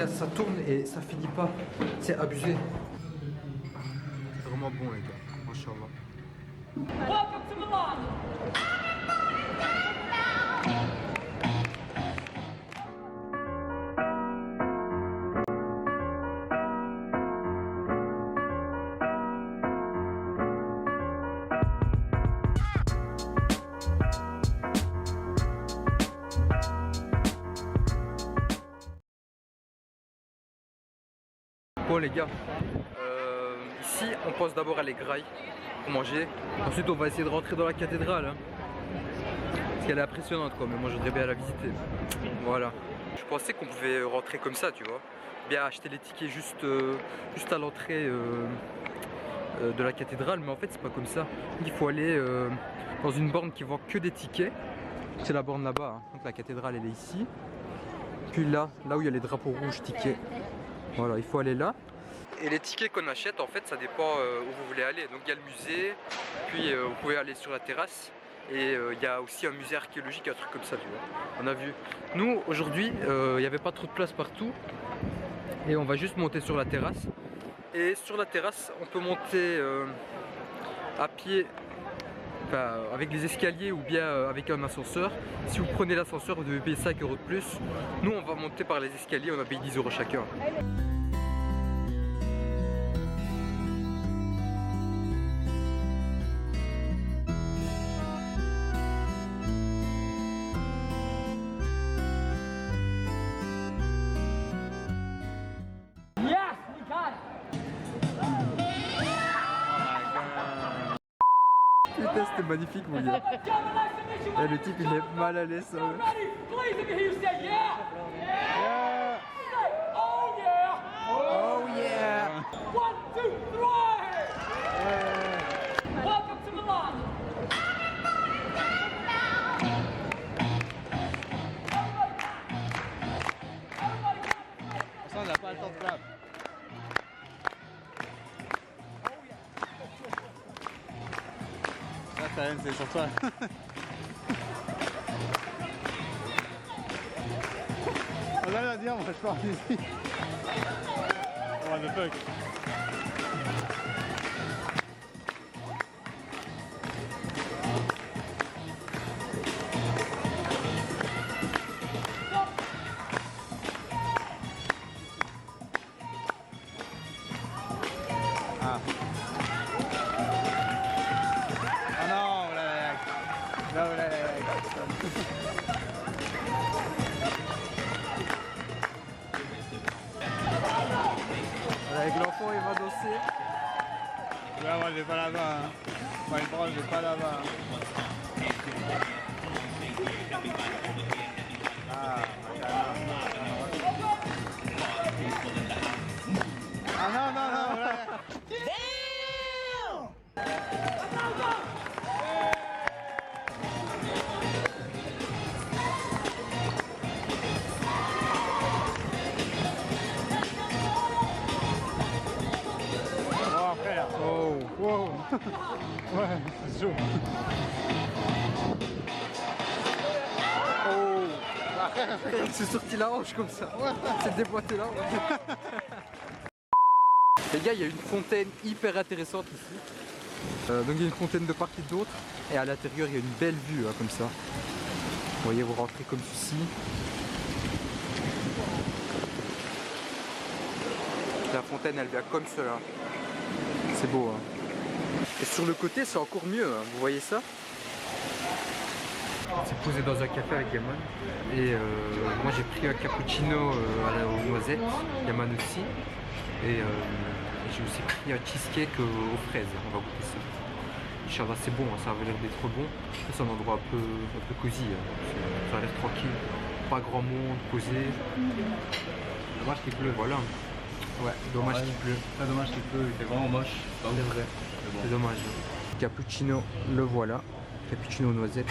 gars, ça tourne et ça finit pas. C'est abusé. C'est vraiment bon les gars, machallah. Welcome to Milan. Bon les gars, ici on pense d'abord à les grailles pour manger. Ensuite on va essayer de rentrer dans la cathédrale hein. Parce qu'elle est impressionnante quoi, mais moi je voudrais bien la visiter. Voilà. Je pensais qu'on pouvait rentrer comme ça tu vois. Bien acheter les tickets juste à l'entrée de la cathédrale, mais en fait c'est pas comme ça. Il faut aller dans une borne qui vend que des tickets. C'est la borne là-bas, hein. Donc la cathédrale elle est ici. Puis là où il y a les drapeaux rouges tickets. Voilà, il faut aller là. Et les tickets qu'on achète, en fait, ça dépend où vous voulez aller. Donc il y a le musée, puis vous pouvez aller sur la terrasse. Et il y a aussi un musée archéologique, un truc comme ça, tu vois. On a vu. Nous, aujourd'hui, il n'y avait pas trop de place partout. Et on va juste monter sur la terrasse. Et sur la terrasse, on peut monter à pied, enfin, avec les escaliers ou bien avec un ascenseur. Si vous prenez l'ascenseur, vous devez payer 5 € de plus. Nous, on va monter par les escaliers, on a payé 10 € chacun. Yes, we got it. Putain, c'était magnifique, mon gars. Et le type, il est mal à l'aise. Ready? Please, if you hear you say yeah. Yeah. Say, oh yeah. Oh yeah. 1, 2, 3. Welcome to Milan. Ça, on n'a pas le temps de clap. Ça, Karim, c'est sur toi. On a rien à dire, moi je pars d'ici. What the fuck. Ah. Ah non, là, là, là, là, là. Avec l'enfant, il va danser. Ouais, moi je vais pas là-bas. Hein. Moi je prends, je vais pas là-bas. Ah non, non, non, là. Oh frère. Oh. Wow. Ouais, c'est chaud. Oh. Il s'est sorti la hanche comme ça. Il s'est déboîté là. Les gars, il y a une fontaine hyper intéressante ici. Donc il y a une fontaine de part et d'autre. Et à l'intérieur, il y a une belle vue hein, comme ça. Vous voyez, vous rentrez comme ceci. La fontaine, elle vient comme cela. C'est beau. Hein. Et sur le côté, c'est encore mieux. Hein. Vous voyez ça? C'est posé dans un café avec Yaman. Et moi, j'ai pris un cappuccino aux noisettes. Yaman aussi. Et j'ai aussi pris un cheesecake aux fraises. On va goûter ça. Inch'Allah, c'est bon. Hein. Ça avait l'air d'être bon. C'est un endroit un peu cosy. Hein. Ça a l'air tranquille. Pas grand monde, posé. Dommage qu'il pleut. Voilà. Ouais, dommage qu'il pleut. Très dommage qu'il pleut, il fait vraiment moche. C'est vrai. C'est dommage. Cappuccino, le voilà. Cappuccino aux noisettes.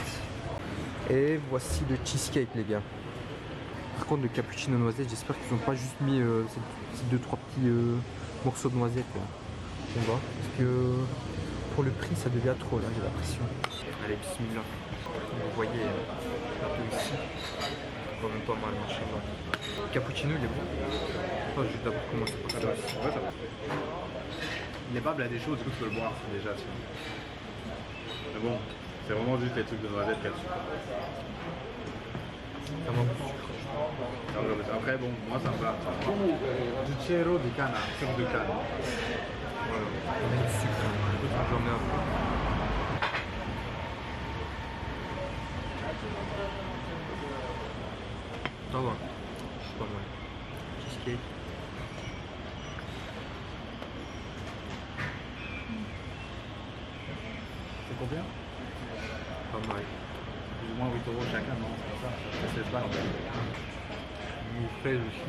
Et voici le cheesecake, les gars. Par contre, le cappuccino aux noisettes, j'espère qu'ils n'ont pas juste mis ces 2-3 petits morceaux de noisettes. Là. On va. Parce que pour le prix, ça devient trop, là, j'ai l'impression. Allez, bismillah. Vous voyez un peu ici. Quand même pas mal, machallah. Le cappuccino, il est bon. Oh, je vais d'abord commencer par ça. Ouais, ça va. Il n'est pas blindé chaud, du coup tu peux le boire déjà. Tu vois. Mais bon, c'est vraiment juste les trucs de noisette qu'il y a dessus. Ça manque de sucre. Après, bon, moi ça me va. Du Cero de canne, sucre de canne. Voilà. On met du sucre. Écoute, j'en mets un peu. Ça va. C'est pas mal. Cheesecake. C'est combien? Pas mal. Plus ou moins 8 € chacun, non? C'est pas ça? C'est pas en fait. Une fraise aussi.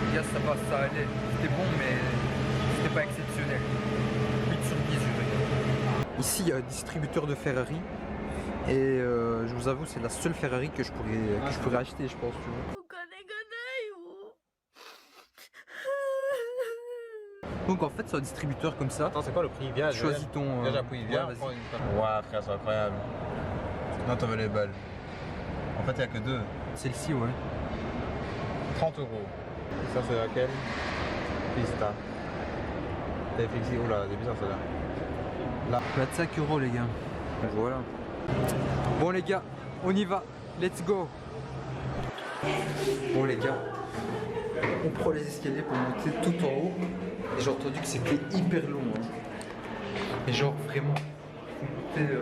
Les gars, ça va, ça allait. C'était bon, mais c'était pas exceptionnel. 8 sur 10, je dirais. Ici, il y a un distributeur de Ferrari. Et je vous avoue, c'est la seule Ferrari que je pourrais acheter, je pense. Tu vois. Donc en fait, c'est un distributeur comme ça. Attends, c'est quoi le prix? Viens, Choisis ton. Viens, j'appuie, viens. Ouais, vas-y. Ouais, frère, c'est incroyable. Non, t'en veux les balles. En fait, il n'y a que deux. Celle-ci, ouais. 30 €. Et ça, c'est laquelle? Pista. T'avais fixé. Oula, c'est bizarre celle-là. Là. 25 € les gars. Voilà. Bon les gars, on y va. Let's go. Bon les gars, on prend les escaliers pour monter tout en haut. Et j'ai entendu que c'était hyper long. Hein. Et genre vraiment, faut monter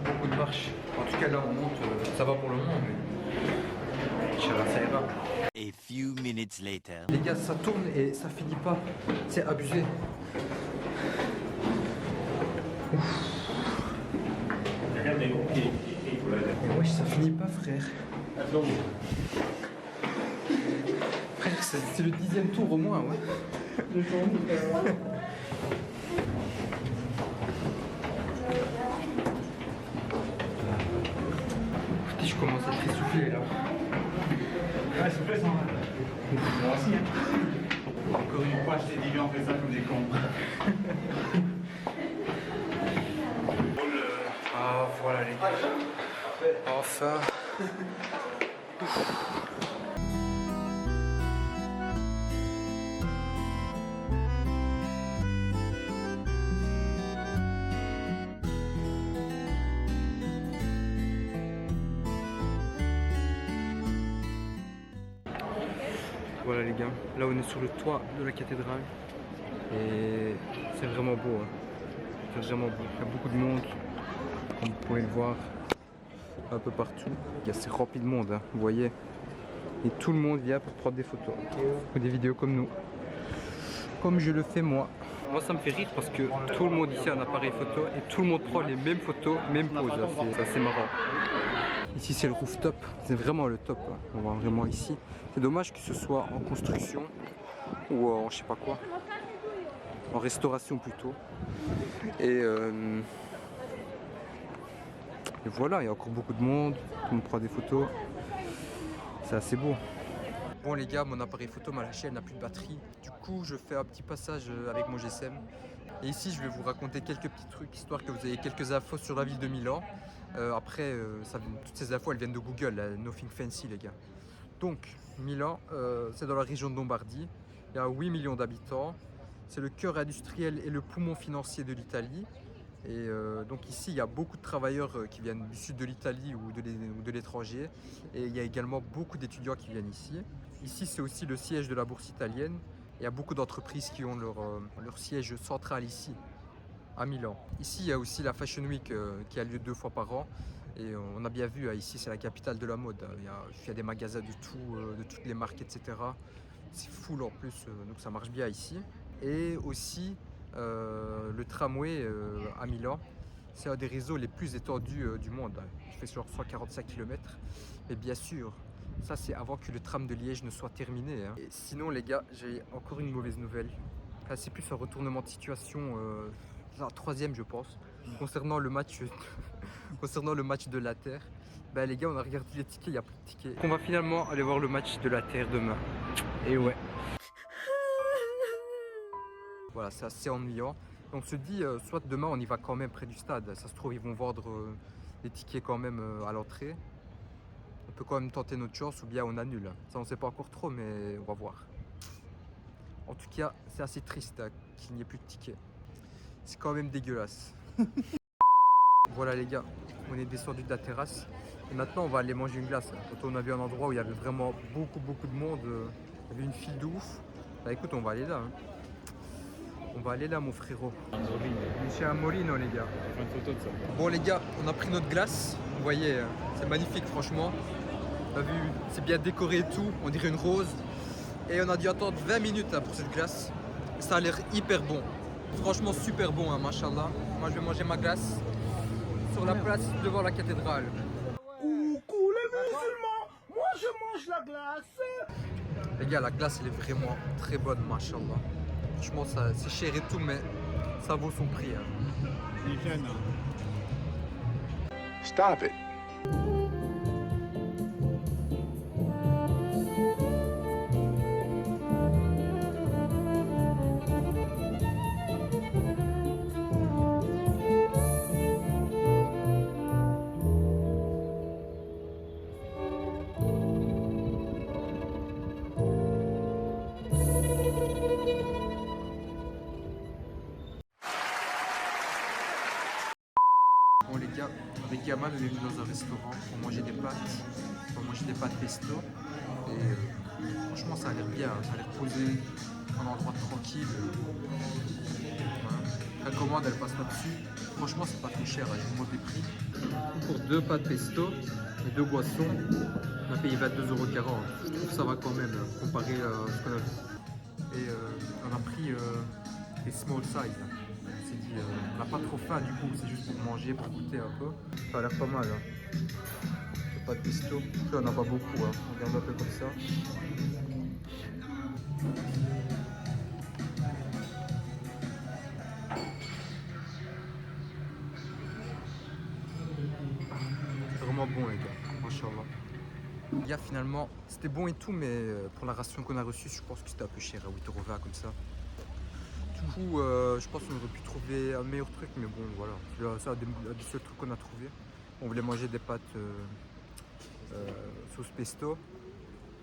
beaucoup de marches. En tout cas là on monte, ça va pour le moment, mais Inch'Allah, ça ira. A few minutes later. Les gars, ça tourne et ça finit pas. C'est abusé. Wesh, ça finit pas, frère. Frère, c'est le 10e tour au moins, ouais. Putain, je commence à être essoufflé là. Ouais, s'il vous plaît, ça va. Moi aussi, hein. Encore une fois, je t'ai dit, on fait ça comme des cons. Ah, voilà les gars. Enfin. Voilà les gars, là on est sur le toit de la cathédrale et c'est vraiment beau, hein. C'est vraiment beau, il y a beaucoup de monde, comme vous pouvez le voir un peu partout. C'est rempli de monde, hein, vous voyez, et tout le monde vient pour prendre des photos ou des vidéos comme nous, comme je le fais moi. Moi ça me fait rire parce que tout le monde ici a un appareil photo et tout le monde prend les mêmes photos, mêmes poses, hein. C'est assez marrant. Ici c'est le rooftop, c'est vraiment le top, hein. On voit vraiment ici. C'est dommage que ce soit en construction ou en je sais pas quoi, en restauration plutôt. Et voilà, il y a encore beaucoup de monde, tout le monde prend des photos, c'est assez beau. Bon les gars, mon appareil photo m'a lâché, elle n'a plus de batterie. Du coup, je fais un petit passage avec mon GSM. Et ici, je vais vous raconter quelques petits trucs, histoire que vous ayez quelques infos sur la ville de Milan. Après, toutes ces infos, elles viennent de Google, là, nothing fancy les gars. Donc, Milan, c'est dans la région de Lombardie. Il y a 8 millions d'habitants. C'est le cœur industriel et le poumon financier de l'Italie. Et donc ici, il y a beaucoup de travailleurs qui viennent du sud de l'Italie ou de l'étranger. Et il y a également beaucoup d'étudiants qui viennent ici. Ici, c'est aussi le siège de la bourse italienne. Il y a beaucoup d'entreprises qui ont leur siège central ici, à Milan. Ici, il y a aussi la Fashion Week qui a lieu 2 fois par an. Et on a bien vu, ici, c'est la capitale de la mode. Il y a des magasins de tout, de toutes les marques, etc. C'est full en plus, donc ça marche bien ici. Et aussi, le tramway à Milan, c'est un des réseaux les plus étendus du monde. Il fait sur 145 km. Mais bien sûr, ça c'est avant que le tram de Liège ne soit terminé, hein. Et sinon les gars, j'ai encore une mauvaise nouvelle. Là, c'est plus un retournement de situation, la troisième je pense, concernant le match, concernant le match de l'Inter. Ben les gars, on a regardé les tickets, il n'y a plus de tickets. On va finalement aller voir le match de l'Inter demain. Et ouais. Voilà, c'est assez ennuyant. On se dit, soit demain on y va quand même près du stade. Ça se trouve, ils vont vendre des tickets quand même à l'entrée. on peut quand même tenter notre chance ou bien on annule. Ça on sait pas encore trop mais on va voir. En tout cas c'est assez triste hein, qu'il n'y ait plus de tickets. C'est quand même dégueulasse. Voilà les gars, on est descendu de la terrasse et maintenant on va aller manger une glace. Quand on a vu un endroit où il y avait vraiment beaucoup de monde, il y avait une file de ouf. Bah écoute, on va aller là. Hein. On va aller là mon frérot. Chez Amorino les gars. Une photo de ça. Bon les gars, on a pris notre glace. Vous voyez, c'est magnifique franchement. On a vu, c'est bien décoré et tout, on dirait une rose. Et on a dû attendre 20 minutes là, pour cette glace. Ça a l'air hyper bon. Franchement super bon, hein, machallah. Moi je vais manger ma glace sur la place devant la cathédrale. Coucou les musulmans, moi je mange la glace. Les gars, la glace elle est vraiment très bonne, machallah. Franchement, c'est cher et tout, mais ça vaut son prix. Hein. Hygiène. Stop it. Bon les gars, avec Yaman on est venu dans un restaurant pour manger des pâtes. Pour manger des pâtes pesto. Et franchement ça a l'air bien, ça a l'air posé, un endroit tranquille. Voilà. La commande elle passe là-dessus. Franchement c'est pas trop cher, hein, je vous montre les prix. Pour 2 pâtes pesto et 2 boissons, on a payé 22,40 €. Je trouve que ça va quand même comparé à ce qu'on a vu. Et on a pris des small size. On s'est dit, on n'a pas trop faim du coup, c'est juste pour manger, pour goûter un peu. Ça a l'air pas mal. Hein. C'est pas de pesto. Après, on n'a pas beaucoup. Hein. On regarde un peu comme ça. C'est vraiment bon les gars, machallah. Les gars, finalement, c'était bon et tout, mais pour la ration qu'on a reçue, je pense que c'était un peu cher, à 8,20 € comme ça. Du coup, je pense qu'on aurait pu trouver un meilleur truc, mais bon, voilà. C'est un des seuls trucs qu'on a trouvé. On voulait manger des pâtes sauce pesto.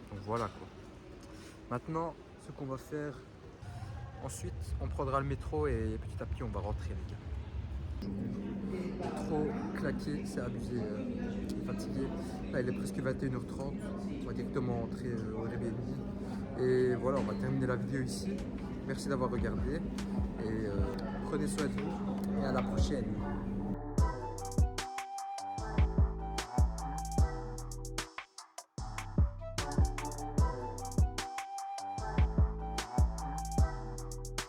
Donc voilà quoi. Maintenant, ce qu'on va faire, ensuite, on prendra le métro et petit à petit, on va rentrer, les gars. Trop claqué, c'est abusé, fatigué. Là, il est presque 21h30. On va directement rentrer au Airbnb. Et voilà, on va terminer la vidéo ici. Merci d'avoir regardé et prenez soin de vous et à la prochaine.